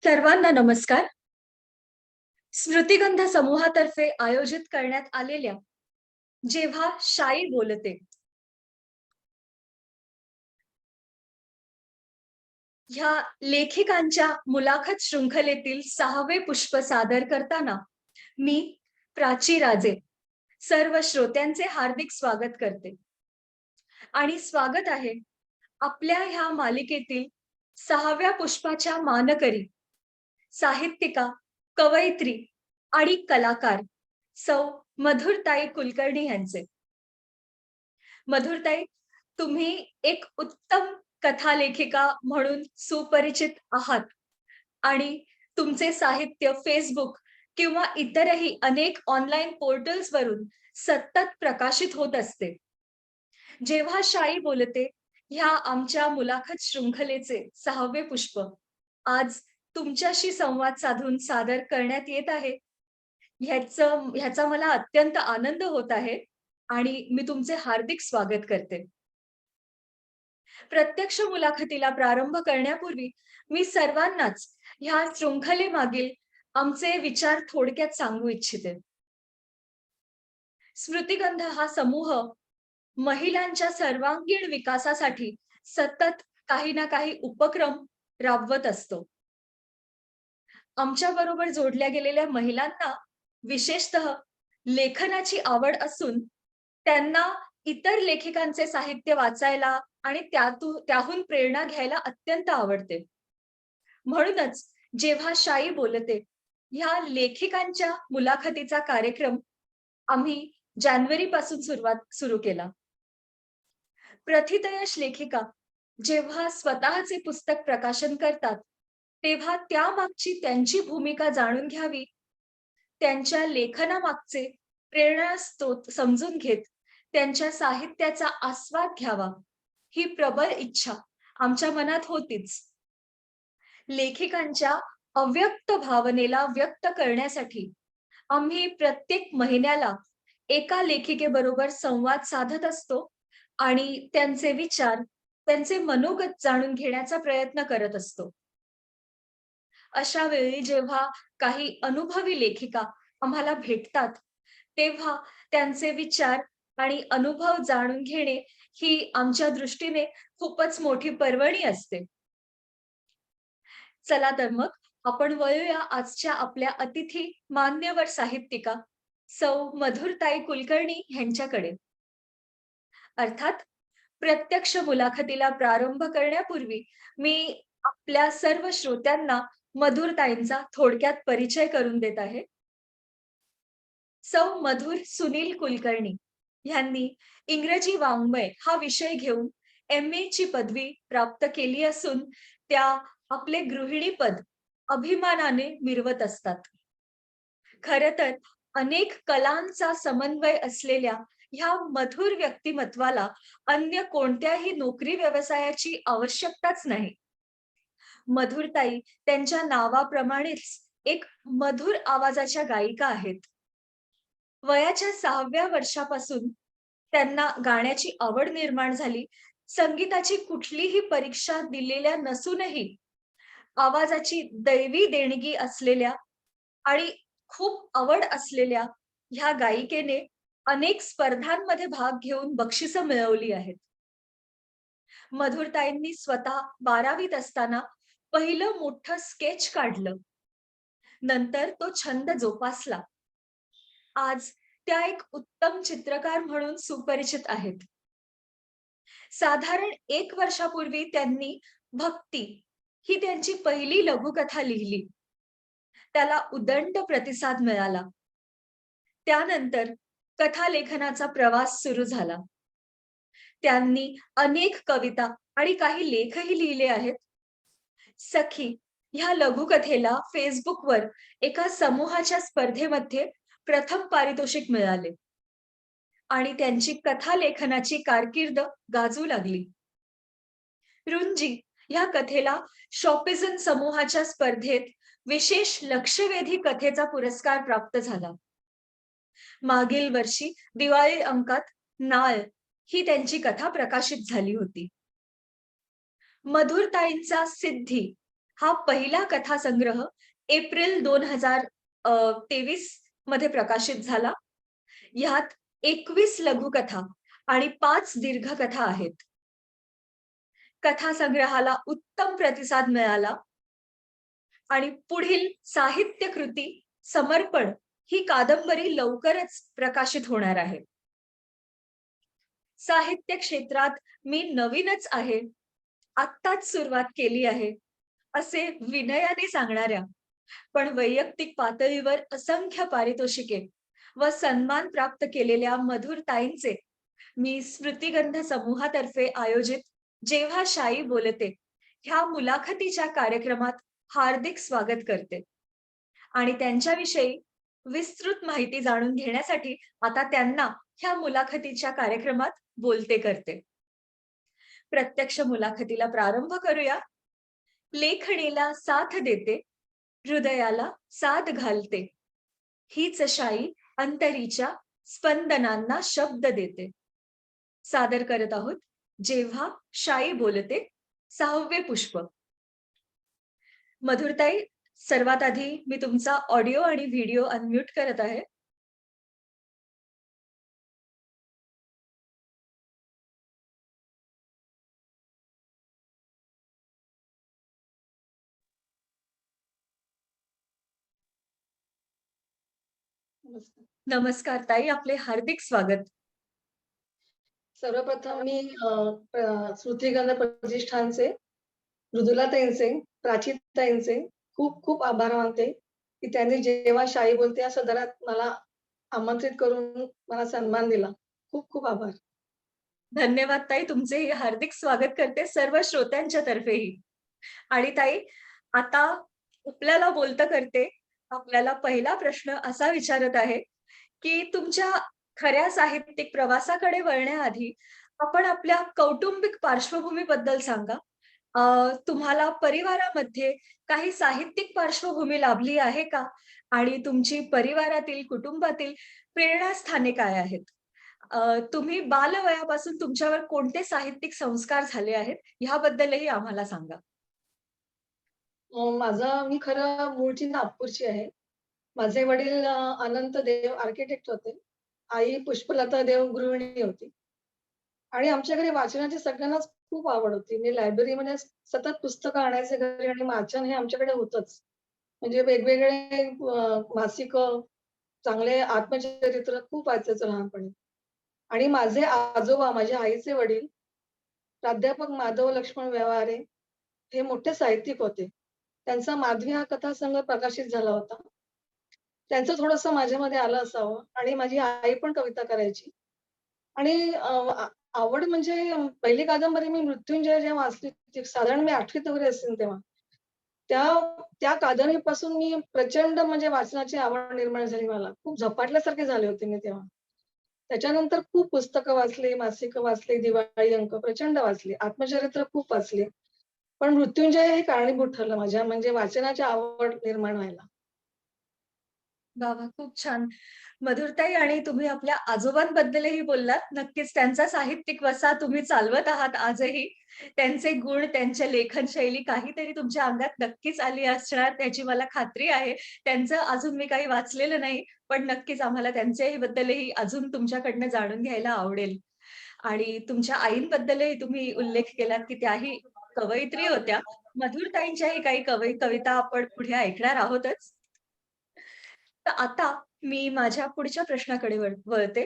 सर्वांना नमस्कार. स्मृतिगंध समूहातर्फे आयोजित करण्यात आलेल्या जेव्हा शाई बोलते ह्या लेखिकांच्या मुलाखत शृंखलेतील 6वे पुष्प सादर करताना मी प्राची राजे सर्व श्रोत्यांचे हार्दिक स्वागत करते. आणि स्वागत आहे आपल्या ह्या मालिकेतील 6व्या पुष्पाच्या मानकरी साहित्यिका, कवयित्री आणि कलाकार सौ मधुरताई कुलकर्णी यांचे. मधुरताई, तुम्ही एक उत्तम कथालेखिका म्हणून सुपरिचित आहात आणि तुमचे साहित्य फेसबुक किंवा इतरही अनेक ऑनलाईन पोर्टल्स वरून सतत प्रकाशित होत असते. जेव्हा शाई बोलते ह्या आमच्या मुलाखत शृंखलेचे 6वे पुष्प आज तुमच्याशी संवाद साधून सादर करण्यात येत आहे. ह्याचा मला अत्यंत आनंद होत आहे आणि मी तुमचे हार्दिक स्वागत करते. प्रत्यक्ष मुलाखतीला प्रारंभ करण्यापूर्वी मी सर्वांनाच ह्या शृंखलेमागील आमचे विचार थोडक्यात सांगू इच्छिते. स्मृतिगंध हा समूह महिलांच्या सर्वांगीण विकासासाठी सतत काही ना काही उपक्रम राबवत असतो. आमच्या बरोबर जोडल्या गेलेल्या महिलांना विशेषतः लेखनाची आवड असून त्यांना इतर लेखिकांचे साहित्य वाचायला आणि त्याहून प्रेरणा घ्यायला अत्यंत आवडते. म्हणूनच जेव्हा शाई बोलते ह्या लेखिकांच्या मुलाखतीचा कार्यक्रम आम्ही जानेवारीपासून सुरू केला. प्रथितयश लेखिका जेव्हा स्वतःचे पुस्तक प्रकाशन करतात तेव्हा त्यामागची त्यांची भूमिका जाणून घ्यावी, त्यांच्या लेखनामागचे प्रेरणास्रोत समजून घेत त्यांच्या साहित्याचा आस्वाद घ्यावा, ही प्रबळ इच्छा आमच्या मनात होतीच. लेखिकांच्या अव्यक्त भावनेला व्यक्त करण्यासाठी आम्ही प्रत्येक महिन्याला एका लेखिकेबरोबर संवाद साधत असतो आणि त्यांचे विचार, त्यांचे मनोगत जाणून घेण्याचा प्रयत्न करत असतो. अशा वेळी जेव्हा काही अनुभवी लेखिका आम्हाला भेटतात, तेव्हा त्यांचे विचार आणि अनुभव जाणून घेणे ही आमच्या दृष्टीने खूपच मोठी पर्वणी असते. चला तर मग आपण वळूया आजच्या आपल्या अतिथी मान्यवर साहित्यिका सौ मधुरताई कुलकर्णी यांच्याकडे. अर्थात प्रत्यक्ष मुलाखतीला प्रारंभ करण्यापूर्वी मी आपल्या सर्व श्रोत्यांना मधुरताईंचा थोडक्यात परिचय करून देत आहे. सौ मधुर सुनील कुलकर्णी यांनी इंग्रजी वाङ्मय हा विषय घेऊन MA ची पदवी प्राप्त केली असून त्या आपले गृहिणीपद अभिमानाने मिरवत असतात. खरं तर अनेक कलांचा समन्वय असलेल्या ह्या मधुर व्यक्तिमत्वाला अन्य कोणत्याही नोकरी व्यवसायाची आवश्यकताच नाही. मधुरताई त्यांच्या नावाप्रमाणेच एक मधुर आवाजाच्या गायिका आहेत. वयाच्या 6व्या वर्षापासून त्यांना गाण्याची आवड निर्माण झाली. संगीताची कुठलीही परीक्षा दिलेल्या नसूनही आवाजाची दैवी देणगी असलेल्या आणि खूप आवड असलेल्या ह्या गायिकेने अनेक स्पर्धांमध्ये भाग घेऊन बक्षिसं मिळवली आहेत. मधुरताईंनी स्वतः 12वीत असताना पहिलं मोठं स्केच काढलं. नंतर तो छंद जोपासला. आज त्या एक उत्तम चित्रकार म्हणून सुपरिचित आहेत. साधारण 1 वर्षापूर्वी त्यांनी भक्ती ही त्यांची पहिली लघुकथा लिहिली. त्याला उदंड प्रतिसाद मिळाला. त्यानंतर कथालेखनाचा प्रवास सुरू झाला. त्यांनी अनेक कविता आणि काही लेखही लिहिले आहेत. सखी ह्या लघुकथेला फेसबुकवर एका समूहाच्या स्पर्धेमध्ये प्रथम पारितोषिक मिळाले आणि त्यांची कथा लेखनाची कारकीर्द गाजू लागली. रुंजी ह्या कथेला शॉपिझन समूहाच्या स्पर्धेत विशेष लक्षवेधी कथेचा पुरस्कार प्राप्त झाला. मागील वर्षी दिवाळी अंकात नाळ ही त्यांची कथा प्रकाशित झाली होती. मधुरताईंचा सिद्धी हा पहिला कथासंग्रह एप्रिल 2023 मध्ये प्रकाशित झाला. ह्यात 21 लघुकथा आणि 5 दीर्घकथा आहेत. कथासंग्रहाला उत्तम प्रतिसाद मिळाला आणि पुढील साहित्य कृती समर्पण ही कादंबरी लवकरच प्रकाशित होणार आहे. साहित्य क्षेत्रात मी नवीनच आहे, आत्ताच सुरुवात केली आहे, असे विनयाने सांगणाऱ्या, पण वैयक्तिक पातळीवर असंख्य पारितोषिके व सन्मान प्राप्त केलेल्या मधुर ताईंचे मी स्मृतिगंध समूहातर्फे आयोजित जेव्हा शाई बोलते ह्या मुलाखतीच्या कार्यक्रमात हार्दिक स्वागत करते आणि त्यांच्याविषयी विस्तृत माहिती जाणून घेण्यासाठी आता त्यांना ह्या मुलाखतीच्या कार्यक्रमात बोलते करते. प्रत्यक्ष मुलाखतीला प्रारंभ करूया. लेखणीला साथ देते, हृदयाला साथ घालते, हीच शाई अंतरीच्या स्पंदनांना शब्द देते. सादर करत आहोत जेव्हा शाई बोलते 6वे पुष्प. मधुरताई, सर्वात आधी मी तुमचा ऑडिओ आणि व्हिडिओ अनम्यूट करत आहे. नमस्कार. नमस्कार ताई, आपले हार्दिक स्वागत. सर्वप्रथम मी स्मृतिगंध प्रतिष्ठानचे, मृदुलाताईंचे, प्राचीताईंचे खूप खूप आभार मानते, की त्यांनी जेव्हा शाई बोलते या सदरात मला आमंत्रित करून मला सन्मान दिला. खूप खूप आभार. धन्यवाद ताई, तुमचेही हार्दिक स्वागत करते सर्व श्रोत्यांच्या तर्फेही. आणि ताई, आता आपल्याला बोलतं करते. आपल्याला पहिला प्रश्न असा विचारत आहे, की तुमच्या खऱ्या साहित्यिक प्रवासाकडे वळण्याआधी आपण आपल्या कौटुंबिक पार्श्वभूमीबद्दल सांगा. तुम्हाला परिवारामध्ये काही साहित्यिक पार्श्वभूमी लाभली आहे का? आणि तुमची परिवारातील, कुटुंबातील प्रेरणास्थाने काय आहेत? तुम्ही बालवयापासून तुमच्यावर कोणते साहित्यिक संस्कार झाले आहेत, ह्याबद्दलही आम्हाला सांगा. मी खरं मूळची नागपूरची आहे. माझे वडील अनंत देव आर्किटेक्ट होते. आई पुष्पलता देव गृहिणी होती. आणि आमच्या घरी वाचनाची सगळ्यांनाच खूप आवड होती. मी लायब्ररीमध्ये सतत पुस्तकं आणायचे घरी आणि वाचन हे आमच्याकडे होतंच. म्हणजे वेगवेगळे मासिकं, चांगले आत्मचरित्र खूप वाचायचो लहानपणी. आणि माझे आजोबा, माझ्या आईचे वडील प्राध्यापक माधव लक्ष्मण व्यवहारे हे मोठे साहित्यिक होते. त्यांचा माधवी हा कथासंग्रह प्रकाशित झाला होता. त्यांचं थोडंसं माझ्यामध्ये आलं असावं आणि माझी आई पण कविता करायची. आणि आवड म्हणजे पहिली कादंबरी मी मृत्युंजय जेव्हा वाचली होती, साधारण मी 8वीत वगैरे असेन तेव्हा. त्या त्या कादंबरीपासून मी प्रचंड म्हणजे वाचनाची आवड निर्माण झाली मला. खूप झपाटल्यासारखे झाले होते मी तेव्हा. त्याच्यानंतर खूप पुस्तकं वाचली, मासिकं वाचली, दिवाळी अंक प्रचंड वाचली, आत्मचरित्र खूप वाचली. पण मृत्युंजय हे कारणीभूत ठरलं माझ्या म्हणजे वाचनाची आवड निर्माण व्हायला. वाह! वाह! खूप छान. मधुरताई, आणि तुम्ही आपल्या आजोबांबद्दलही बोललात. नक्कीच त्यांचा साहित्यिक वसा तुम्ही चालवत आहात आजही. त्यांचे गुण, त्यांच्या लेखनशैली काहीतरी तुमच्या अंगात नक्कीच आली असणार, त्याची मला खात्री आहे. त्यांचं अजून मी काही वाचलेलं नाही, पण नक्कीच आम्हाला त्यांच्याही बद्दलही अजून तुमच्याकडनं जाणून घ्यायला आवडेल. आणि तुमच्या आईंबद्दलही तुम्ही उल्लेख केलात, की त्याही कवयित्री होत्या. मधुरताईंच्याही काही कविता आपण पुढे ऐकणार आहोतच. तर आता मी माझ्या पुढच्या प्रश्नाकडे वळते.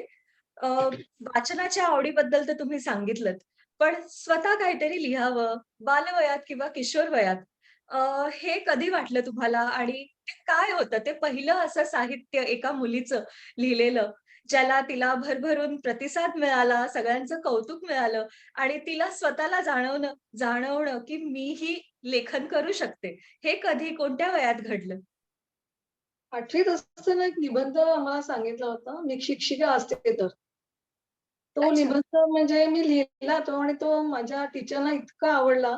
वाचनाच्या आवडीबद्दल तर तुम्ही सांगितलंत. पण स्वतः काहीतरी लिहावं, बालवयात किंवा किशोरवयात अ, हे कधी वाटलं तुम्हाला? आणि ते काय होतं ते पहिलं असं साहित्य एका मुलीचं लिहिलेलं, ज्याला तिला भरभरून प्रतिसाद मिळाला, सगळ्यांचं कौतुक मिळालं आणि तिला स्वतःला जाणवणं, की मीही लेखन करू शकते. हे कधी, कोणत्या वयात घडलं? 8वीत असताना एक निबंध आम्हाला सांगितला होता, मी शिक्षिका असते तर. तो अच्छा. निबंध म्हणजे मी लिहिला तो आणि तो माझ्या टीचरना इतका आवडला,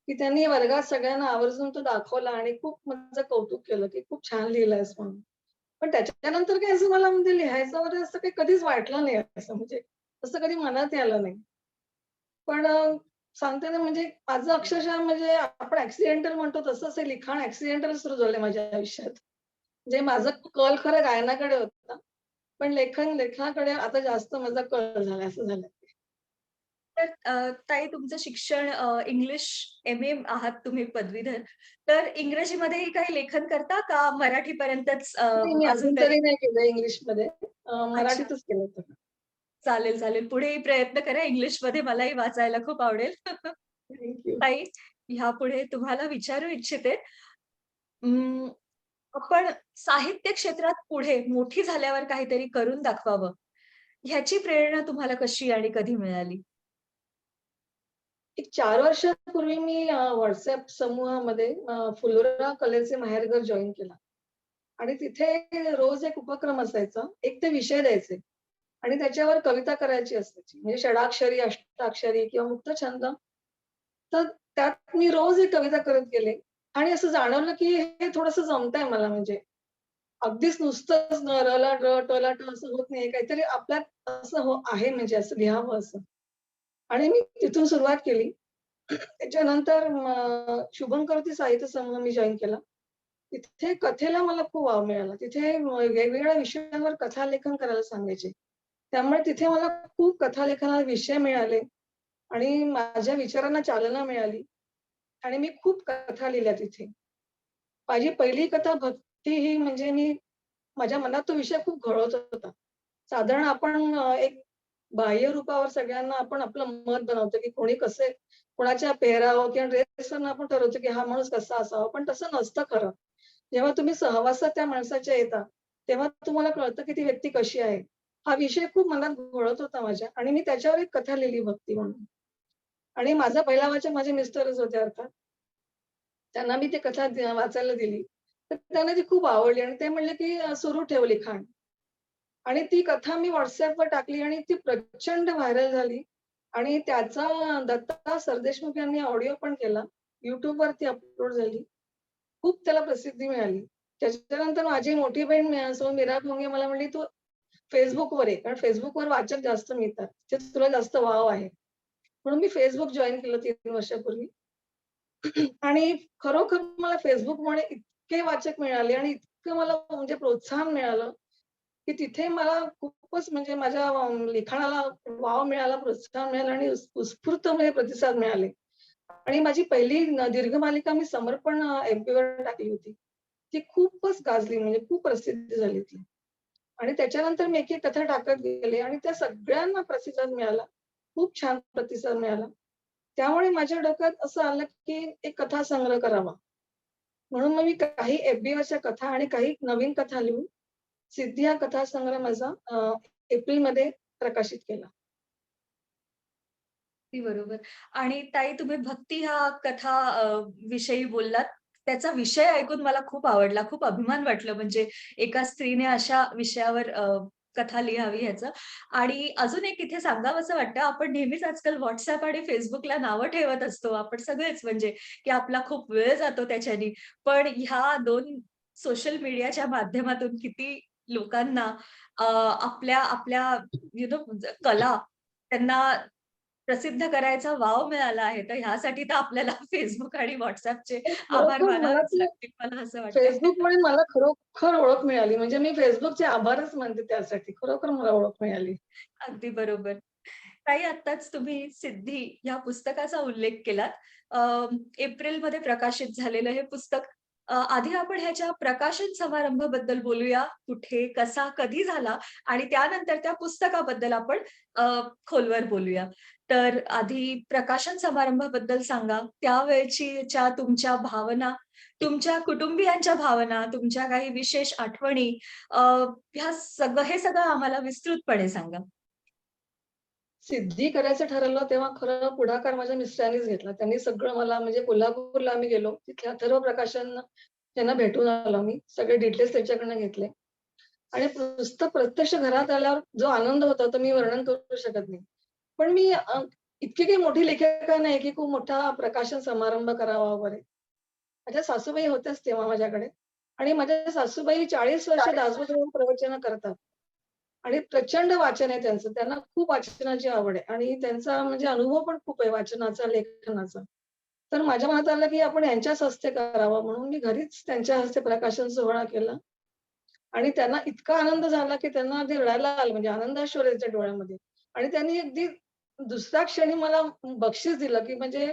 की त्यांनी वर्गात सगळ्यांना आवर्जून तो दाखवला आणि खूप माझं कौतुक केलं, की खूप छान लिहिलंयस म्हणून. पण त्याच्यानंतर काही असं मला म्हणजे लिहायचं वगैरे असं काही कधीच वाटलं नाही असं म्हणजे असं कधी मनात आलं नाही. पण सांगते ना, म्हणजे माझं अक्षरशः म्हणजे आपण ॲक्सिडेंटल म्हणतो तसंच हे लिखाण ॲक्सिडेंटल सुरू झालं माझ्या आयुष्यात. म्हणजे माझा कल खरं गायनाकडे होता. पण लेखनाकडे आता जास्त माझा कल झालाय असं झालंय. तर ताई तुमचं शिक्षण इंग्लिश एम-ए आहात तुम्ही पदवीधर. तर इंग्रजीमध्येही काही लेखन करता का मराठीपर्यंतच नाही, मी अजून अजून तरी? तरी नाही केलं इंग्लिशमध्ये. अच्छा. मराठीतच केलं होतं. चालेल, चालेल. पुढेही प्रयत्न करा इंग्लिशमध्ये मलाही वाचायला खूप आवडेल. Thank you. ताई, ह्यापुढे तुम्हाला विचारू इच्छिते, अं, आपण साहित्य क्षेत्रात पुढे मोठी झाल्यावर काहीतरी करून दाखवावं, ह्याची प्रेरणा तुम्हाला कशी आणि कधी मिळाली? एक 4 वर्षापूर्वी मी WhatsApp समूहामध्ये फुलोरा कलेचे माहेरघर जॉइन केलं आणि तिथे रोज एक उपक्रम असायचा. एक ते विषय द्यायचे आणि त्याच्यावर कविता करायची असायची. म्हणजे षडाक्षरी, अष्टाक्षरी किंवा मुक्तछंद. तर त्यात मी रोज एक कविता करत गेले आणि असं जाणवलं, की हे थोडंसं जमतंय मला म्हणजे. अगदीच नुसतंच र ला ड, ट ला ट असं होत नाहीये. काहीतरी आपल्यात असं आहे म्हणजे असं लिहावं असं. आणि मी तिथून सुरुवात केली. त्याच्यानंतर शुभंकरोती साहित्य समूह मी जॉइन केला. तिथे कथेला मला खूप वाव मिळाला. तिथे वेगवेगळ्या विषयांवर कथालेखन करायला सांगायचे. त्यामुळे तिथे मला खूप कथालेखनाला विषय मिळाले आणि माझ्या विचारांना चालना मिळाली आणि मी खूप कथा लिहिल्या तिथे. माझी पहिली कथा भक्ती ही म्हणजे माझ्या मनात तो विषय खूप घोळत होता. साधारण आपण एक बाह्य रूपावर सगळ्यांना आपण आपलं मत बनवतो, की कोणी कसे कोणाच्या पेहराव किंवा ड्रेसवरनं आपण ठरवतो, की हा माणूस कसा असावा. पण तसं नसतं खरं. जेव्हा तुम्ही सहवासात त्या माणसाच्या येता, तेव्हा तुम्हाला कळतं, की ती व्यक्ती कशी आहे. हा विषय खूप मनात घोळत होता माझ्या आणि मी त्याच्यावर एक कथा लिहिली भक्ती म्हणून. आणि माझा पहिला वाचक माझे मिस्टरच होते अर्थात. त्यांना मी ती कथा वाचायला दिली. तर त्यांना ती खूप आवडली आणि ते म्हणले, की सुरू ठेव लिखाण. आणि ती कथा मी WhatsAppवर टाकली आणि ती प्रचंड व्हायरल झाली आणि त्याचा दत्ता सरदेशमुख यांनी ऑडिओ पण केला. YouTubeवर ती अपलोड झाली. खूप त्याला प्रसिद्धी मिळाली. त्याच्यानंतर माझी मोठी बहीण सौ मीरा भोंगे मला म्हणली, "तू Facebookवर ये." कारण Facebookवर वाचक जास्त मिळतात. तिथे तुला जास्त वाव आहे. म्हणून मी Facebook जॉइन केलं 3 वर्षापूर्वी. आणि खरोखर मला Facebookमुळे इतके वाचक मिळाले आणि इतकं मला म्हणजे प्रोत्साहन मिळालं, की तिथे मला खूपच म्हणजे माझ्या लिखाणाला वाव मिळाला, प्रोत्साहन मिळालं आणि उत्स्फूर्त म्हणजे प्रतिसाद मिळाले. आणि माझी पहिली दीर्घ मालिका मी समर्पण FBवर टाकली होती. ती खूपच गाजली म्हणजे खूप प्रसिद्ध झाली ती. आणि त्याच्यानंतर मी एक-एक कथा टाकत गेले आणि त्या सगळ्यांना प्रतिसाद मिळाला. खूप छान प्रतिसाद मिळाला. त्यामुळे माझ्या डोक्यात असं आलं, की एक कथा संग्रह करावा. म्हणून मग मी काही FBवरच्या कथा आणि काही नवीन कथा लिहून सिद्धी हा कथासंग्रह माझा एप्रिलमध्ये प्रकाशित केला. अगदी बरोबर. आणि ताई तुम्ही भक्ती ह्या कथा विषयी बोललात. त्याचा विषय ऐकून मला खूप आवडला. खूप अभिमान वाटलं म्हणजे एका स्त्रीने अशा विषयावर कथा लिहावी ह्याचं. आणि अजून एक इथे सांगावसं वाटतं, आपण नेहमीच आजकाल WhatsApp आणि Facebookला नावं ठेवत असतो. आपण सगळेच म्हणजे, की आपला खूप वेळ जातो त्याच्यानी. पण ह्या 2 सोशल मीडियाच्या माध्यमातून किती लोकांना आपल्या आपल्या यू नो कला त्यांना प्रसिद्ध करायचा वाव मिळाला आहे. तर ह्यासाठी तर आपल्याला Facebook आणि WhatsAppचे पण आभार खरोखर मला मानावेच ते लागतील, मला असं वाटतंय. Facebookमुळे मला खरोखर ओळख मिळाली. म्हणजे मी Facebookचे आभारच मानते त्यासाठी. खरोखर मला ओळख मिळाली. अगदी बरोबर. ताई आत्ताच तुम्ही सिद्धी या पुस्तकाचा उल्लेख केलात. एप्रिलमध्ये प्रकाशित झालेलं हे पुस्तक. आधी आपण ह्याच्या प्रकाशन समारंभाबद्दल बोलूया. कुठे, कसा, कधी झाला आणि त्यानंतर त्या पुस्तकाबद्दल आपण खोलवर बोलूया. तर आधी प्रकाशन समारंभाबद्दल सांगा. त्यावेळच्या तुमच्या भावना, तुमच्या कुटुंबियांच्या भावना, तुमच्या काही विशेष आठवणी, अ, हे सगळं आम्हाला विस्तृतपणे सांगा. सिद्धी करायचं ठरवलं तेव्हा खरं पुढाकार माझ्या मिस्टरांनीच घेतला. त्यांनी सगळं मला म्हणजे कोल्हापूरला आम्ही गेलो. तिथल्या अथर्व प्रकाशन त्यांना भेटून आलो आम्ही. सगळे डिटेल्स त्यांच्याकडनं घेतले आणि पुस्तक प्रत्यक्ष घरात आल्यावर जो आनंद होता तो मी वर्णन करू शकत नाही. पण मी इतकी काही मोठी लेखिका नाही, की खूप मोठा प्रकाशन समारंभ करावा वगैरे. माझ्या सासूबाई होत्याच तेव्हा माझ्याकडे आणि माझ्या सासूबाई 40 वर्ष दासबोध प्रवचनं करतात. आणि प्रचंड वाचन आहे त्यांचं. त्यांना खूप वाचनाची आवड आहे आणि त्यांचा म्हणजे अनुभव पण खूप आहे वाचनाचा, लेखनाचा. तर माझ्या मनात आलं, की आपण यांच्याच हस्ते करावं म्हणून मी घरीच त्यांच्या हस्ते प्रकाशन सोहळा केला आणि त्यांना इतका आनंद झाला, की त्यांना अगदी रडायला आलं म्हणजे आनंदाश्रू त्यांच्या डोळ्यामध्ये आणि त्यांनी अगदी दुसऱ्या क्षणी मला बक्षीस दिलं, की म्हणजे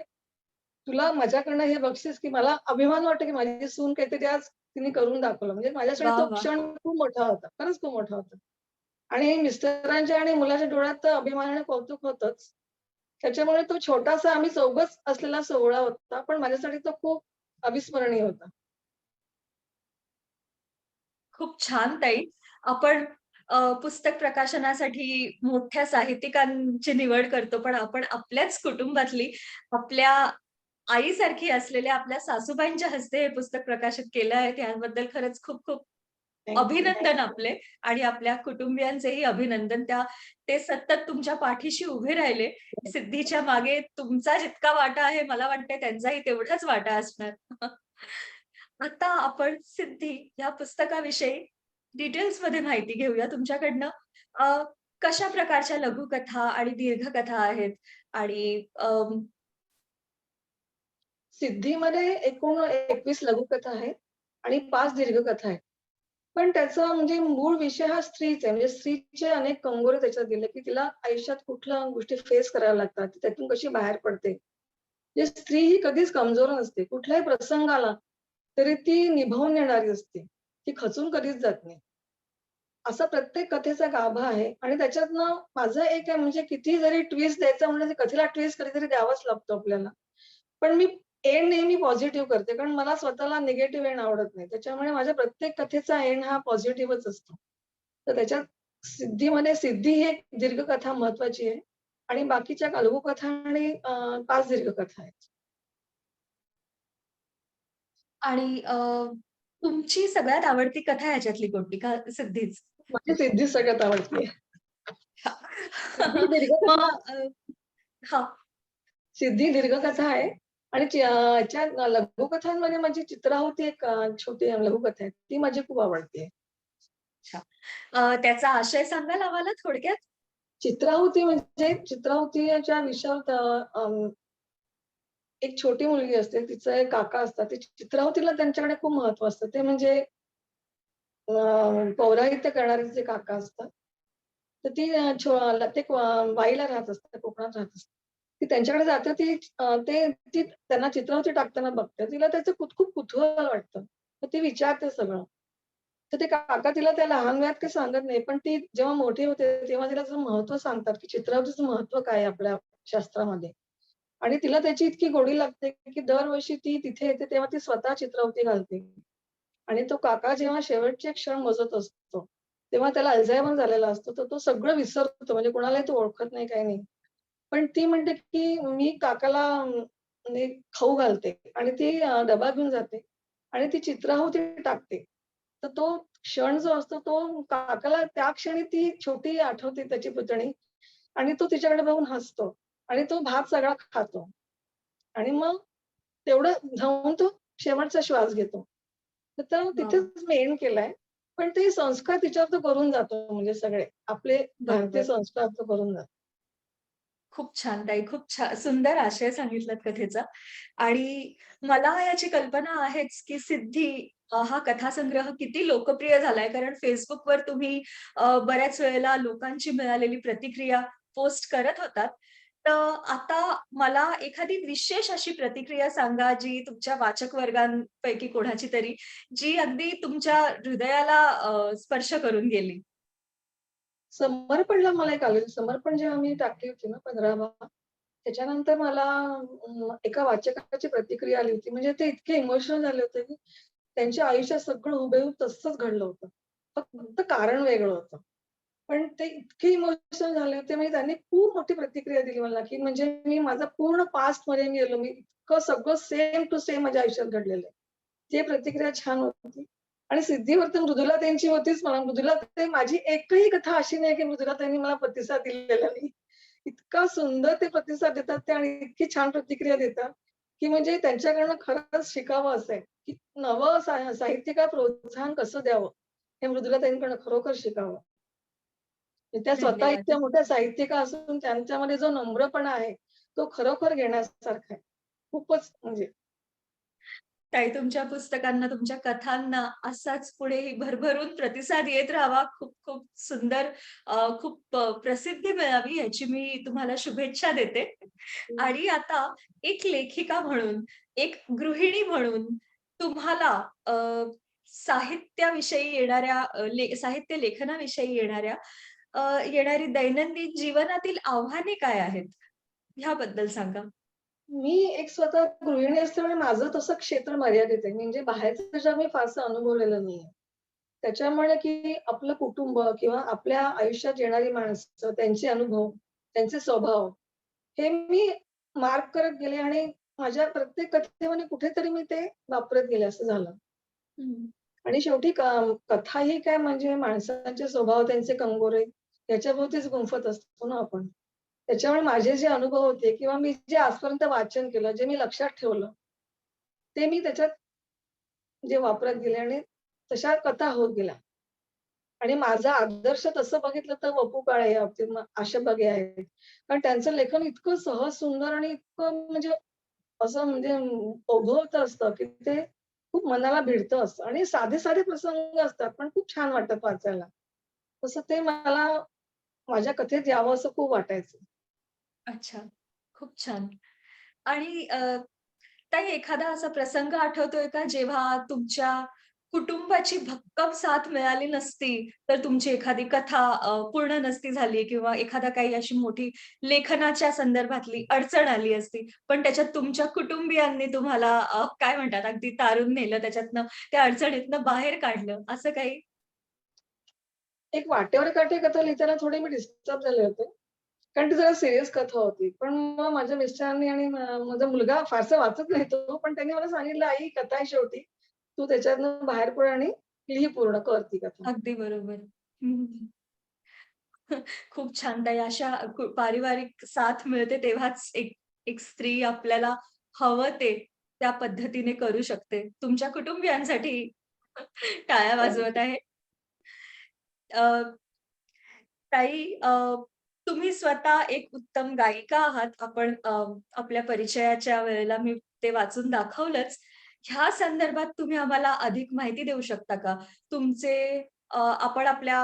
तुला माझ्याकडनं हे बक्षीस, की मला अभिमान वाटतो, की माझी सून काहीतरी आज तिने करून दाखवलं. म्हणजे माझ्यासाठी वाह! तो वाह! क्षण खूप मोठा होता. खरंच खूप मोठा होता. आणि मिस्टरांच्या आणि मुलाच्या डोळ्यात तर अभिमानाने कौतुक होतंच. त्याच्यामुळे तो छोटासा आम्ही चौघच असलेला सोहळा होता. पण माझ्यासाठी तो खूप अविस्मरणीय होता. खूप छान ताई. आपण पुस्तक प्रकाशनासाठी मोठ्या साहित्यिकांची निवड करतो, पण आपण आपल्याच कुटुंबातली, आपल्या आईसारखी असलेल्या आपल्या सासूबाईंच्या हस्ते हे पुस्तक प्रकाशित केलं आहे, त्याबद्दल खरंच खूप खूप थँक यू. अभिनंदन आपले आणि आपल्या कुटुंबियांचेही अभिनंदन. ते सतत तुमच्या पाठीशी उभे राहिले. सिद्धीच्या मागे तुमचा जितका वाटा आहे, मला वाटतंय त्यांचाही तेवढाच वाटा असणार. आता आपण सिद्धी या पुस्तकाविषयी डिटेल्समध्ये माहिती घेऊया तुमच्याकडनं. अ, कशा प्रकारच्या लघुकथा आणि दीर्घकथा आहेत आणि सिद्धीमध्ये एकूण 21 लघुकथा आहेत आणि 5 दीर्घकथा आहेत. पण त्याचा म्हणजे मूळ विषय हा स्त्रीच आहे. म्हणजे स्त्रीचे अनेक कंगोरे त्याच्यात दिले, की तिला आयुष्यात कुठल्या गोष्टी फेस कराव्या लागतात. ती त्यातून कशी बाहेर पडते. म्हणजे स्त्री ही कधीच कमजोर नसते. कुठलाही प्रसंग आला, तरी ती निभावून नेणारी असते. ती खचून कधीच जात नाही. असा प्रत्येक कथेचा गाभा आहे आणि त्याच्यातनं माझं एक आहे म्हणजे किती जरी ट्विस्ट द्यायचा म्हटलं, तरी कथेला ट्विस्ट कधीतरी द्यावाच लागतो आपल्याला. पण मी एंड नेहमी पॉझिटिव्ह करते. कारण मला स्वतःला निगेटिव्ह एंड आवडत नाही. त्याच्यामुळे माझ्या प्रत्येक कथेचा एंड हा पॉझिटिव्हच असतो. तर त्याच्यात सिद्धीमध्ये सिद्धी ही एक दीर्घकथा महत्त्वाची आहे आणि बाकीच्या लघुकथा आणि 5 दीर्घकथा आहेत. आणि तुमची सगळ्यात आवडती कथा ह्याच्यातली कोणती? का सिद्धीच? माझी सिद्धी सगळ्यात आवडती आहे. सिद्धी मग दीर्घकथा हां. सिद्धी दीर्घकथा आहे आणि ह्याच्या लघुकथांमध्ये माझी चित्राहुती एक छोटी लघुकथा आहे. ती माझी खूप आवडते. अच्छा. त्याचा आशय सांगाल आम्हाला थोडक्यात? चित्राहुती म्हणजे चित्राहुतीच्या विषयावर एक छोटी मुलगी असते, तिचा एक काका असतात. ते चित्राहुतीला त्यांच्याकडे खूप महत्त्व असतं. ते म्हणजे पौराहित्य करणारे जे काका असतात. तर ती ते वाईला राहत असते, कोकणात राहत असते. ती त्यांच्याकडे जाते ती त्यांना चित्रावरती टाकताना बघते. तिला त्याचं खूप कुतूहल वाटतं. तर ती विचारते सगळं. तर ते काका तिला त्या लहान वयात काही सांगत नाही. पण ती जेव्हा मोठी होते, तेव्हा तिला त्याचं महत्त्व सांगतात, की चित्रावतीचं महत्त्व काय आहे आपल्या शास्त्रामध्ये. आणि तिला त्याची इतकी गोडी लागते, की दरवर्षी ती तिथे येते, तेव्हा ती स्वतः चित्रावती घालते. आणि तो काका जेव्हा शेवटचे क्षण मोजत असतो, तेव्हा त्याला अल्झायमर झालेला असतो. तर तो सगळं विसरतो म्हणजे कोणालाही तो ओळखत नाही, काही नाही. पण ती म्हणते, की मी काकाला म्हणजे खाऊ घालते आणि ती डबा घेऊन जाते आणि ती चित्राहुती टाकते. तर तो क्षण जो असतो तो काकाला त्या क्षणी ती छोटी आठवते त्याची पुतणी आणि तो तिच्याकडे बघून हसतो आणि तो भात सगळा खातो आणि मग तेवढं जाऊन तो शेवटचा श्वास घेतो. तर वाह! वाह! तिथेच मी एंड केलाय. पण ते संस्कार तिच्यावर तो करून जातो म्हणजे सगळे. आपले भारतीय बरोबर. संस्कार तो करून जातो. खूप छान ताई. खूप सुंदर आशय सांगितलात कथेचा. आणि मला याची कल्पना आहेच, की सिद्धी हा कथासंग्रह किती लोकप्रिय झालाय. कारण Facebookवर तुम्ही बऱ्याच वेळेला लोकांची मिळालेली प्रतिक्रिया पोस्ट करत होतात. तर आता मला एखादी विशेष अशी प्रतिक्रिया सांगा, जी तुमच्या वाचक वर्गांपैकी कोणाची तरी, जी अगदी तुमच्या हृदयाला स्पर्श करून गेली? समर्पणला मला एक आलेलं समर्पण जेव्हा मी टाकली होती ना 15वा त्याच्यानंतर मला एका वाचकाची प्रतिक्रिया आली होती. म्हणजे ते इतके इमोशनल झाले होते, की त्यांच्या आयुष्यात सगळं हुबेहूब तसंच घडलं होतं. फक्त कारण वेगळं होतं. पण ते इतके इमोशनल झाले होते म्हणजे त्यांनी खूप मोठी प्रतिक्रिया दिली मला, की म्हणजे मी माझा पूर्ण पास्टमध्ये मी गेलो. मी इतकं सगळं सेम टू सेम माझ्या आयुष्यात घडलेलं आहे. ती प्रतिक्रिया छान होती. आणि सिद्धीवर तर मृदुलाताईंची होतीच म्हणा. मृदुलाताई माझी एकही कथा अशी नाही, की मृदुलाताईंनी मला प्रतिसाद दिलेला नाही. इतका सुंदर ते प्रतिसाद देतात ते आणि इतकी छान प्रतिक्रिया देतात, की म्हणजे त्यांच्याकडनं खरंच शिकावं असं आहे, की नवं साहित्यिकाला प्रोत्साहन कसं द्यावं, हे मृदुलाताईंकडनं खरोखर शिकावं. त्या स्वतः धन्यवाद. इतक्या मोठ्या साहित्यिका असून त्यांच्यामध्ये जो नम्रपणा आहे, तो खरोखर घेण्यासारखा आहे. खूपच म्हणजे ताई तुमच्या पुस्तकांना, तुमच्या कथांना असाच पुढेही भरभरून प्रतिसाद येत राहावा. खूप खूप सुंदर खूप प्रसिद्धी मिळावी याची मी तुम्हाला शुभेच्छा देते. आणि आता एक लेखिका म्हणून, एक गृहिणी म्हणून तुम्हाला अ, साहित्याविषयी येणाऱ्या साहित्य लेखनाविषयी येणारी दैनंदिन जीवनातील आव्हाने काय आहेत? ह्याबद्दल सांगा? मी एक स्वतः गृहिणी असल्यामुळे माझं तसं क्षेत्र मर्यादित आहे. म्हणजे बाहेरचं जग मी फारसं अनुभवलेलं नाहीये. त्याच्यामुळे की आपलं कुटुंब किंवा आपल्या आयुष्यात येणारी माणसं, त्यांचे अनुभव, त्यांचे स्वभाव हे मी मार्क करत गेले आणि माझ्या प्रत्येक कथेमध्ये कुठेतरी मी ते वापरत गेले असं झालं. हं. आणि शेवटी कथा ही काय म्हणजे माणसांचे स्वभाव, त्यांचे कंगोरे याच्याभोवतीच गुंफत असतो ना आपण. त्याच्यामुळे माझे जे अनुभव होते किंवा मी जे आजपर्यंत वाचन केलं, जे मी लक्षात ठेवलं, ते मी त्याच्यात जे वापरत गेले आणि तशा कथा होत गेल्या. आणि माझा आदर्श तसं बघितलं तर वपू काळे किंवा आशा बगे आहेत. कारण त्यांचं लेखन इतकं सहज, सुंदर आणि इतकं म्हणजे असं म्हणजे ओघवतं असतं, की ते खूप मनाला भिडतं असतं आणि साधे-साधे प्रसंग असतात, पण खूप छान वाटतात वाचायला. तसं ते मला माझ्या कथेत यावं असं खूप वाटायचं. अच्छा. खूप छान. आणि ताई एखादा असा प्रसंग आठवतोय का जेव्हा तुमच्या कुटुंबाची भक्कम साथ मिळाली नसती, तर तुमची एखादी कथा पूर्ण नसती झाली किंवा एखादा काही अशी मोठी लेखनाच्या संदर्भातली अडचण आली असती, पण त्याच्यात तुमच्या कुटुंबियांनी तुम्हाला काय म्हणतात अगदी तारून नेलं त्याच्यातनं, त्या अडचणीतनं बाहेर काढलं, असं काही? एक वाटेवर काठी कथा लिहिताना थोडी मी डिस्टर्ब झाले होते. कारण ती जरा सीरियस कथा होती. पण मग माझ्या मिस्टरांनी आणि माझा मुलगा फारसा वाचत नाही तो, पण त्यांनी मला सांगितलं, "आई कथा आहे शेवटी. तू त्याच्यातनं बाहेर पड आणि लिही पूर्ण कर ती कथा." अगदी बरोबर. हं, खूप छान ताई. अशा पारिवारिक साथ मिळते तेव्हाच एक एक स्त्री आपल्याला हवं ते त्या पद्धतीने करू शकते. तुमच्या कुटुंबियांसाठी टाळ्या वाजवत आहे. अ, ताई तुम्ही स्वतः एक उत्तम गायिका आहात. आपण आपल्या परिचयाच्या वेळेला मी ते वाचून दाखवलंच. ह्या संदर्भात तुम्ही आम्हाला अधिक माहिती देऊ शकता का? तुमचे आपण आपल्या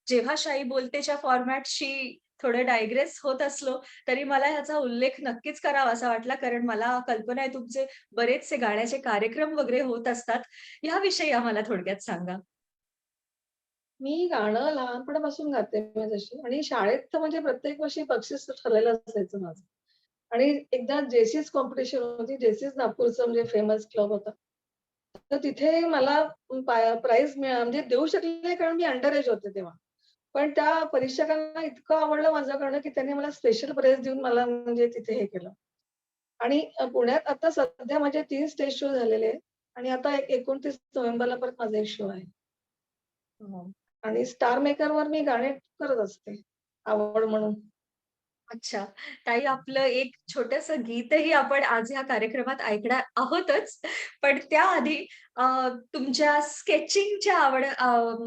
जेव्हा शाई बोलतेच्या फॉर्मॅटशी थोडं डायग्रेस होत असलो, तरी मला ह्याचा उल्लेख नक्कीच करावासा वाटला. कारण मला कल्पना आहे तुमचे बरेचसे गाण्याचे कार्यक्रम वगैरे होत असतात. ह्याविषयी आम्हाला थोडक्यात सांगा? मी गाणं लहानपणापासून गाते मी तशी आणि शाळेत तर म्हणजे प्रत्येक वर्षी बक्षीस ठरलेलं असायचं माझं. आणि एकदा जेसीस कॉम्पिटिशन होती. जेसीस नागपूरचं म्हणजे फेमस क्लब होता. तर तिथे मला प्राइझ म्हणजे देऊ शकले नाही कारण मी अंडर एज होते तेव्हा. पण त्या परीक्षकांना इतकं आवडलं माझं गाणं, की त्यांनी मला स्पेशल प्राइझ देऊन मला म्हणजे तिथे हे केलं. आणि पुण्यात आता सध्या माझे 3 स्टेज शो झालेले आहेत आणि आता 29 नोव्हेंबरला परत माझा एक शो आहे. आणि स्टार मेकरवर मी गाणे करत असते, आवड म्हणून. अच्छा. ताई आपलं एक छोटंसं गीतही आपण आज ह्या कार्यक्रमात ऐकणार आहोतच. पण त्याआधी तुमच्या स्केचिंगच्या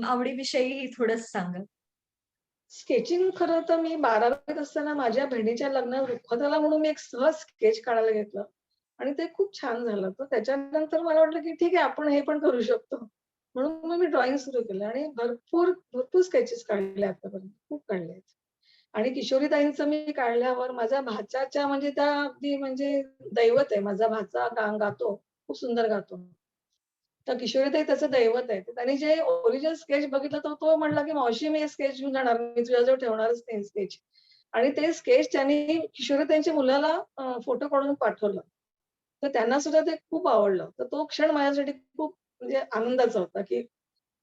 आवडीविषयी थोडंसं सांगा? स्केचिंग खरं तर मी 12वीत असताना माझ्या बहिणीच्या लग्नात रुखवत आला म्हणून मी एक सहज स्केच काढायला घेतलं आणि ते खूप छान झालं. तर त्याच्यानंतर मला वाटलं, की ठीक आहे आपण हे पण करू शकतो. म्हणून मग मी ड्रॉइंग सुरू केलं आणि भरपूर स्केचेस काढले आतापर्यंत. खूप काढले आहेत. आणि किशोरीताईंचं मी काढल्यावर माझ्या भाच्याच्या म्हणजे त्या अगदी म्हणजे दैवत आहे. माझा भाचा गातो. खूप सुंदर गातो. तर किशोरीताई त्याचं दैवत आहे. तर त्यांनी जे ओरिजिनल स्केच बघितलं तर तो म्हणला, की "मावशी मी हे स्केच घेऊन जाणार. मी तुझ्याजवळ ठेवणारच नाही स्केच." आणि ते स्केच त्यांनी किशोरीताईंच्या मुलाला फोटो काढून पाठवलं. तर त्यांना सुद्धा ते खूप आवडलं. तर तो क्षण माझ्यासाठी खूप म्हणजे आनंदाचा होता, की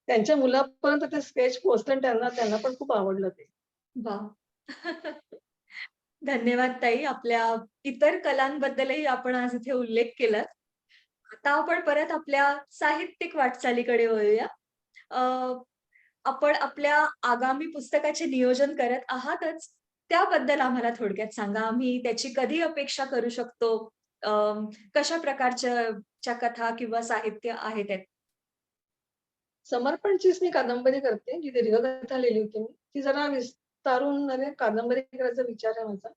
त्यांच्या मुलापर्यंत ते स्केच पोहोचलं आणि त्यांना त्यांना पण खूप आवडलं ते. वाह! धन्यवाद ताई. आपल्या इतर कलांबद्दलही आपण आज इथे उल्लेख केलात. आता आपण परत आपल्या साहित्यिक वाटचालीकडे वळूया. अ, आपण आपल्या आगामी पुस्तकाचे नियोजन करत आहातच. त्याबद्दल आम्हाला थोडक्यात सांगा. आम्ही त्याची कधी अपेक्षा करू शकतो? अ, कशा प्रकारच्या कथा किंवा साहित्य आहे त्यात? समर्पणचीच मी कादंबरी करते, जी दीर्घकथा लिहिली होती मी. ती जरा विस्तारून म्हणजे कादंबरी करायचा विचार आहे माझा.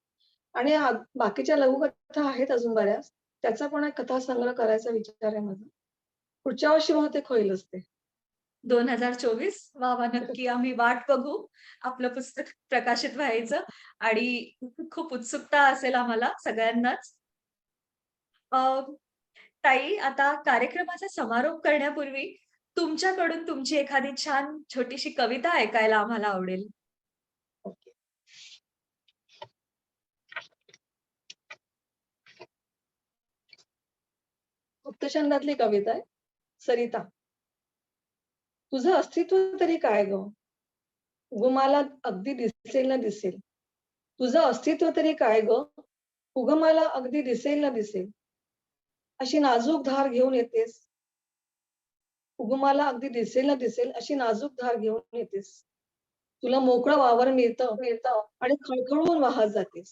आणि बाकीच्या लघुकथा आहेत अजून बऱ्याच. त्याचा पण एक कथासंग्रह करायचा विचार आहे माझा. पुढच्या वर्षी बहुतेक होईलच ते. 2024 वाह! वाह! नक्की आम्ही वाट बघू आपलं पुस्तक प्रकाशित व्हायचं आणि खूप उत्सुकता असेल आम्हाला सगळ्यांनाच. अ, ताई आता कार्यक्रमाचा समारोप करण्यापूर्वी तुमच्याकडून तुमची एखादी छान छोटीशी कविता ऐकायला आम्हाला आवडेल. ओके. गुप्तछंदातली कविता आहे. सरिता. तुझं अस्तित्व तरी काय गं? उगमाला अगदी दिसेल ना दिसेल. तुझं अस्तित्व तरी काय गं? उगमाला अगदी दिसेल ना दिसेल. अशी नाजूक धार घेऊन येतेस. उगमाला अगदी दिसेल ना दिसेल अशी नाजूक धार घेऊन येतेस. तुला मोकळं वावर मिळतं आणि खळखळून वाहत जातेस.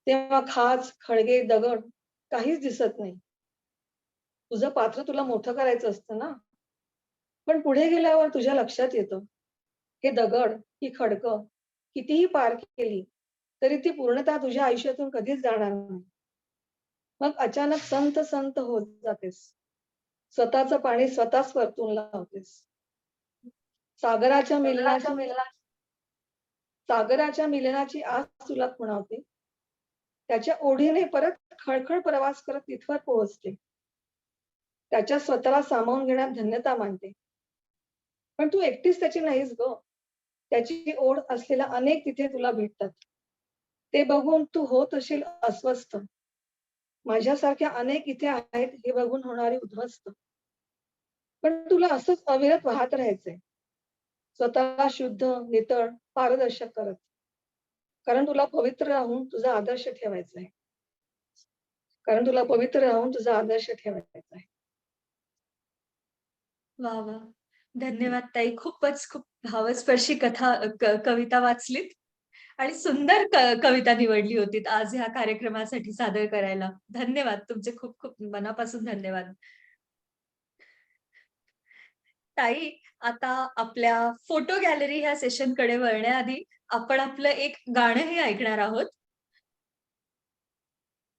तेव्हा खाच, खळगे, दगड काहीच दिसत नाही. तुझं पात्र तुला मोठं करायचं असतं ना. पण पुढे गेल्यावर तुझ्या लक्षात येतं, हे दगड, ही खडकं कितीही पार केली, तरी ती पूर्णतः तुझ्या आयुष्यातून कधीच जाणार नाही. मग अचानक संत संत होत जातेस. स्वतःचं पाणी स्वतःच परतून लावतेस. सागराच्या मिलनाची सागराच्या मिलनाची आस तुला खुणावते. त्याच्या ओढीने परत खळखळ प्रवास करत तिथवर पोहोचते. त्याच्या स्वतःला सामावून घेण्यात धन्यता मानते. पण तू एकटीच त्याची नाहीस गं. त्याची ओढ असलेल्या अनेक तिथे तुला भेटतात. ते बघून तू होत असशील अस्वस्थ. माझ्यासारख्या अनेक इथे आहेत हे बघून होणारी उद्ध्वस्त. पण तुला असंच अविरत वाहत राहायचंय. स्वतःला शुद्ध, नितळ, पारदर्शक करत. कारण तुला पवित्र राहून तुझा आदर्श ठेवायचा आहे. कारण तुला पवित्र राहून तुझा आदर्श ठेवायचा आहे. वाह! वाह! धन्यवाद ताई. खूप भावस्पर्शी कविता वाचलीत आणि सुंदर कविता निवडली होतीत आज ह्या कार्यक्रमासाठी सादर करायला. धन्यवाद. तुमचे खूप मनापासून धन्यवाद. ताई, आता आपल्या फोटो गॅलरी ह्या सेशनकडे वळण्याआधी आपण आपलं एक गाणंही ऐकणार आहोत.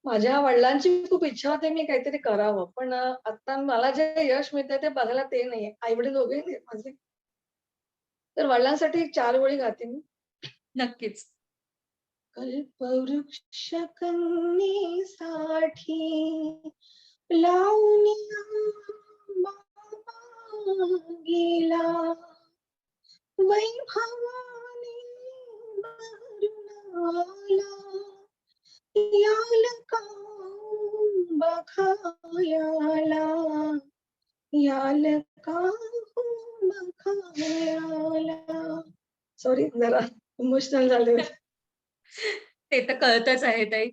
माझ्या वडिलांची खूप इच्छा होती मी काहीतरी करावं. पण आता मला जे यश मिळतंय ते बघायला ते नाहीये. आई-वडील दोघेही नाहीत माझे. तर वडिलांसाठी एक 4 ओळी गाते मी. नक्कीच. कल्पवृक्ष कन्येसाठी लावणी आंबा गेला वैभवाने भरून आला याल का बखायाला याल का बखायाला सॉरी जरा इमोशनल झाले. ते तर कळतच आहे ताई.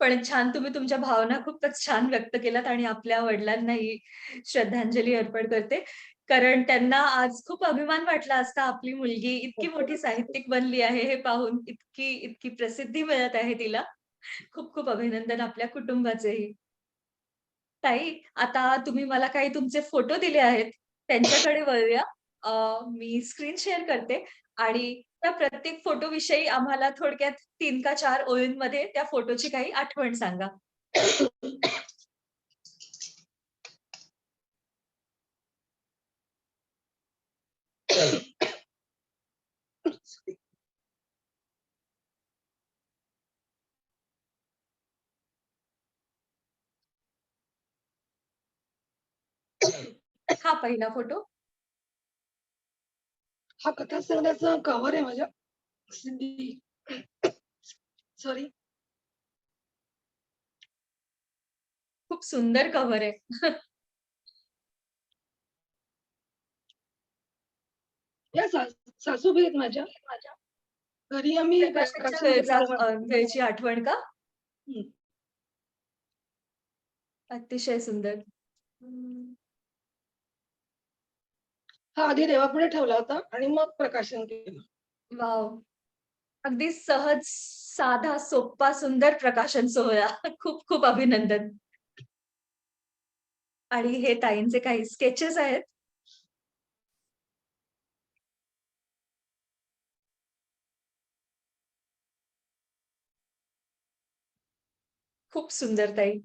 पण छान तुम्ही तुमच्या भावना खूपच छान व्यक्त केल्यात आणि आपल्या वडिलांनाही श्रद्धांजली अर्पण करते. कारण त्यांना आज खूप अभिमान वाटला असता आपली मुलगी इतकी मोठी साहित्यिक बनली आहे हे पाहून. इतकी प्रसिद्धी मिळत आहे तिला. खूप अभिनंदन आपल्या कुटुंबाचेही. ताई, आता तुम्ही मला काही तुमचे फोटो दिले आहेत, त्यांच्याकडे वळूया. मी स्क्रीन शेअर करते आणि त्या प्रत्येक फोटोविषयी आम्हाला थोडक्यात 3 का 4 ओळींमध्ये त्या फोटोची काही आठवण सांगा. हा पहिला फोटो. हा कथासंग्रहाचा कव्हर आहे माझ्या CD. सॉरी. खूप सुंदर कव्हर आहे. या सासूबाई आहेत माझ्या. घरी आम्ही प्रकाशाच्या प्रकाशन केलेलं. वेळची आठवण का? हं. अतिशय सुंदर. हं. हा आधी देवापुढे ठेवला होता आणि मग प्रकाशन केलं. वॉव! अगदी सहज, साधा, सोप्पा, सुंदर प्रकाशन सोहळा. खूप अभिनंदन. आणि हे ताईंचे काही स्केचेस आहेत. खूप सुंदर ताई.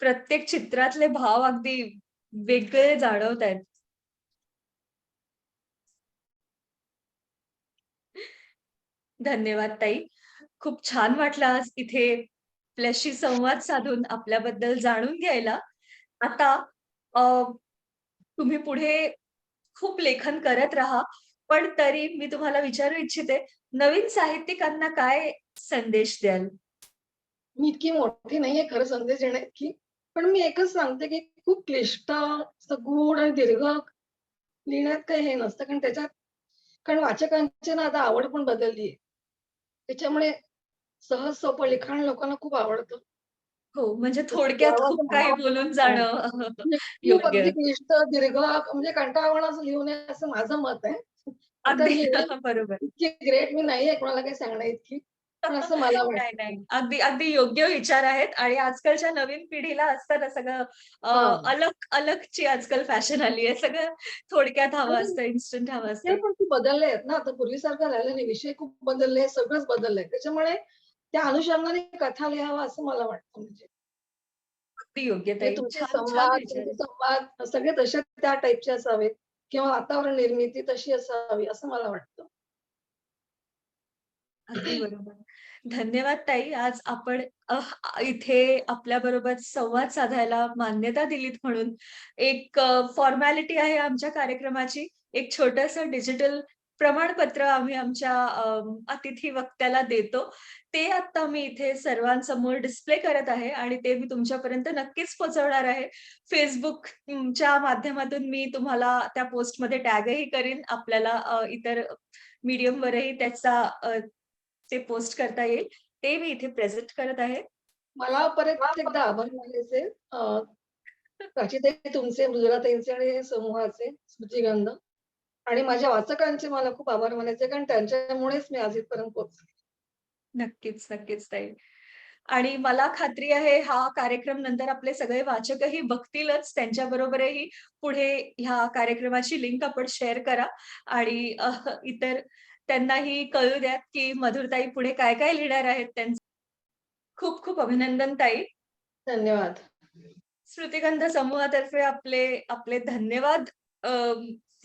प्रत्येक चित्रातले भाव अगदी वेगळे जाणवतायत. धन्यवाद ताई. खूप छान वाटलं आज इथे आपल्याशी संवाद साधून आपल्याबद्दल जाणून घ्यायला. आता अ, तुम्ही पुढे खूप लेखन करत राहा. पण तरी मी तुम्हाला विचारू इच्छिते, नवीन साहित्यिकांना काय संदेश द्याल? मी इतकी मोठी नाहीये खरं संदेश देण्याइतकी. पण मी एकच सांगते, की खूप क्लिष्ट, असं गूढ आणि दीर्घ लिहिण्यात काही हे नसतं. कारण त्याच्यात कारण वाचकांची ना आता आवड पण बदलली आहे. त्याच्यामुळे सहज सोपं लिखाण लोकांना खूप आवडतं. हो, म्हणजे तसं थोडक्यात द्यावं खूप असं काही म्हणावं बोलून हां. जाणं म्हणजे खूप अगदी योग्य. क्लिष्ट, दीर्घ म्हणजे कंटाळवाणं असं लिहू नये असं माझं मत आहे. अर्थात अगदी मी बरोबर. इतकी ग्रेट मी नाहीये कोणाला काही सांगण्याइतकी. पण असं मला नाही, वाटतं. नाही. अगदी, अगदी योग्य विचार आहेत आणि आजकालच्या नवीन पिढीला असतं ना सगळं हां. अलग अलगची आजकाल फॅशन आली आहे. सगळं थोडक्यात हवं आणि असतं, इन्स्टंट हवं विषय असतं. पण खूप बदलले आहेत ना, आता पूर्वीसारखं राहिलं नाही. विषय खूप बदलले, सगळंच बदललंय. त्याच्यामुळे त्या अनुषंगाने कथा लिहावा असं मला वाटतं म्हणजे. अगदी योग्य म्हणजे ताई. तुमचे छान, छान संवाद, विचार तुमचे आहे. संवाद सगळे तसे त्या टाइपचे असावेत किंवा वातावरण निर्मिती तशी असावी असं मला वाटतं. अगदी बरोबर. धन्यवाद ताई. आज आपण इथे आपल्याबरोबर संवाद साधायला मान्यता दिलीत म्हणून. एक फॉर्मॅलिटी आहे आमच्या कार्यक्रमाची. एक छोटंसं डिजिटल प्रमाणपत्र आम्ही आमच्या अतिथी वक्त्याला देतो. ते आता मी इथे सर्वांसमोर डिस्प्ले करत आहे आणि ते मी तुमच्यापर्यंत नक्कीच पोहोचवणार आहे. Facebookच्या माध्यमातून मी तुम्हाला त्या पोस्टमध्ये टॅगही करीन. आपल्याला इतर मीडियमवरही त्याचा ते पोस्ट करता येईल. ते मी इथे प्रेझेंट करत आहे. मला परत एकदा आभार मानायचे प्राचीताई तुमचे, मृदुलाताईंचे आणि समूहाचे स्मृतिगंध आणि माझ्या वाचकांचे मला खूप आभार मानायचे कारण त्यांच्यामुळेच मी आज इथपर्यंत पोहोचले. नक्कीच, नक्कीच ताई. आणि मला खात्री आहे हा कार्यक्रम नंतर आपले सगळे वाचकही बघतीलच. त्यांच्याबरोबरही पुढे ह्या कार्यक्रमाची लिंक आपण शेअर करा आणि इतर त्यांनाही कळू द्यात, की मधुरताई पुढे काय-काय लिहिणार आहेत. त्यांचं खूप खूप अभिनंदन ताई. धन्यवाद. श्रुतिगंध समूहातर्फे आपले आपले धन्यवाद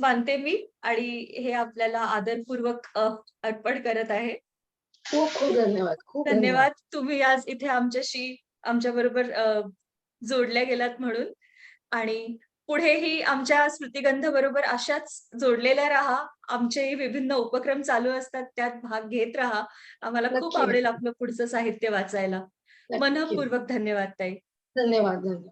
मानते मी आणि हे आपल्याला आदरपूर्वक अर्पण करत आहे. खूप खूप खूप धन्यवाद. खूप धन्यवाद. धन्यवाद तुम्ही आज इथे आमच्याबरोबर जोडल्या गेलात म्हणून आणि पुढेही आमच्या स्मृतिगंध बरोबर अशाच जोडलेल्या राहा. आमचेही विभिन्न उपक्रम चालू असतात, त्यात भाग घेत राहा. आम्हाला खूप नक्की, आवडेल नक्की. आपलं पुढचं साहित्य वाचायला. नक्की. मनःपूर्वक धन्यवाद ताई. धन्यवाद, धन्यवाद.